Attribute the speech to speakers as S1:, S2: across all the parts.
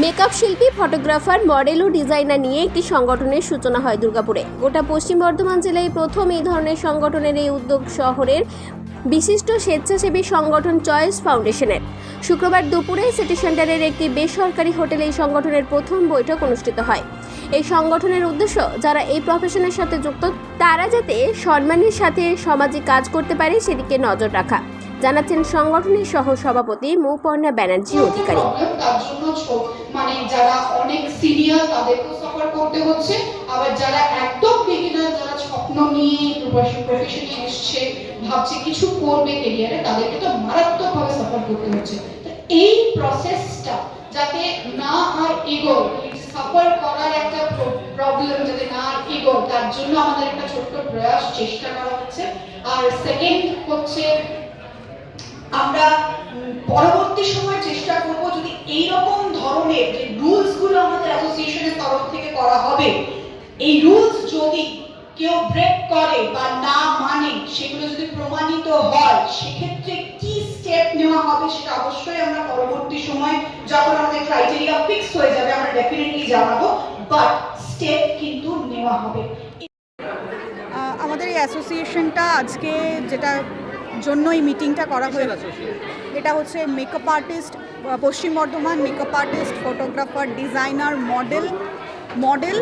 S1: Makeup শিল্পী, photographer, model ও designer নিয়ে একটি সংগঠনের সূচনা হয় দুর্গাপুরে। গোটা পশ্চিম বর্ধমান জেলায় প্রথম এই ধরনের সংগঠনের এই উদ্যোগ শহরের বিশিষ্ট স্বেচ্ছাসেবী সংগঠন চয়েস ফাউন্ডেশনের। শুক্রবার দুপুরে সিটি সেন্টারের একটি বেসরকারি হোটেলে এই সংগঠনের প্রথম বৈঠক অনুষ্ঠিত হয়। এই সংগঠনের উদ্দেশ্য, যারা এই প্রফেশনের সাথে যুক্ত তারা যাতে সম্মানের সাথে সামাজিক কাজ করতে পারে সেদিকে নজর রাখা, জানাচ্ছেন সংগঠনের সহ সভাপতি মৌপর্ণা ব্যানার্জি অধিকারী।
S2: তার জন্য মানে যারা অনেক সিনিয়র তাদেরকেও সাফার করতে হচ্ছে, আবার যারা একদম বিগিনার, যারা স্বপ্ন নিয়ে প্রফেশনে এসছে, ভাবছে কিছু করবে ক্যারিয়ারে, তাদেরকে তো মারাত্মকভাবে সাফার করতে হচ্ছে। তো এই প্রসেসটা যাতে না আর এগো, সাফার করার একটা প্রবলেম যাতে না আর এগো, তার জন্য আমাদের একটা ছোট্ট প্রয়াস চেষ্টা করা হচ্ছে। আর সেকেন্ড হচ্ছে, আমরা পরবর্তী সময় চেষ্টা করব যদি এইরকম ধরনের যে রুলস গুলো আমাদের অ্যাসোসিয়েশনের তরফ থেকে করা হবে, এই রুলস যদি কেউ ব্রেক করে বা না মানে, সেগুলো যদি প্রমাণিত হয়, সেক্ষেত্রে কি স্টেপ নেওয়া হবে সেটা অবশ্যই আমরা পরবর্তী সময় যখন আমাদের ক্রাইটেরিয়া ফিক্স হয়ে যাবে আমরা ডেফিনেটলি জানাবো, বাট স্টেপ কিন্তু নেওয়া হবে।
S3: আমাদের এই অ্যাসোসিয়েশনটা আজকে যেটা জন্য এই মিটিংটা করা হয়েছে, এটা হচ্ছে মেকআপ আর্টিস্ট, পশ্চিম Bardhaman makeup artist, photographer, designer, model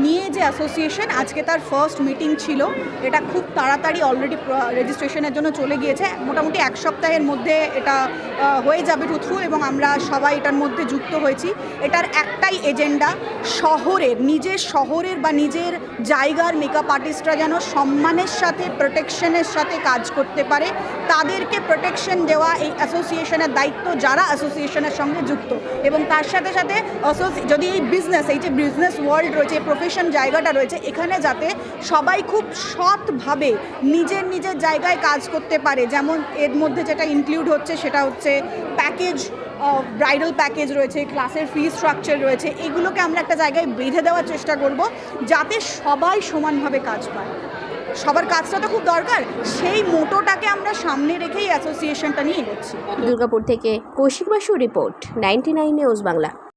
S3: নিয়ে যে অ্যাসোসিয়েশন, আজকে তার ফার্স্ট মিটিং ছিল। এটা খুব তাড়াতাড়ি অলরেডি রেজিস্ট্রেশনের জন্য চলে গিয়েছে, মোটামুটি এক সপ্তাহের মধ্যে এটা হয়ে যাবে ট্রুথফুল, এবং আমরা সবাই এটার মধ্যে যুক্ত হয়েছি। এটার একটাই এজেন্ডা, নিজের শহরের বা নিজের জায়গার মেকআপ আর্টিস্টরা যেন সম্মানের সাথে, প্রোটেকশনের সাথে কাজ করতে পারে, তাদেরকে প্রোটেকশন দেওয়া এই অ্যাসোসিয়েশনের দায়িত্ব, যারা অ্যাসোসিয়েশনের সঙ্গে যুক্ত। এবং তার সাথে সাথে যদি এই যে বিজনেস ওয়ার্ল্ড রয়েছে, প্রফেশন জায়গাটা রয়েছে, এখানে যাতে সবাই খুব সৎভাবে নিজের জায়গায় কাজ করতে পারে। যেমন এর মধ্যে যেটা ইনক্লুড হচ্ছে সেটা হচ্ছে প্যাকেজ, ব্রাইডাল প্যাকেজ রয়েছে, ক্লাসের ফি স্ট্রাকচার রয়েছে, এগুলোকে আমরা একটা জায়গায় বেঁধে দেওয়ার চেষ্টা করব যাতে সবাই সমানভাবে কাজ পায়। সবার কাজটা তো খুব দরকার, সেই মোটোটাকে আমরা সামনে রেখেই অ্যাসোসিয়েশনটা নিয়ে এগোচ্ছি।
S1: দুর্গাপুর থেকে কৌশিক বাসু রিপোর্ট, 99 নিউজ বাংলা।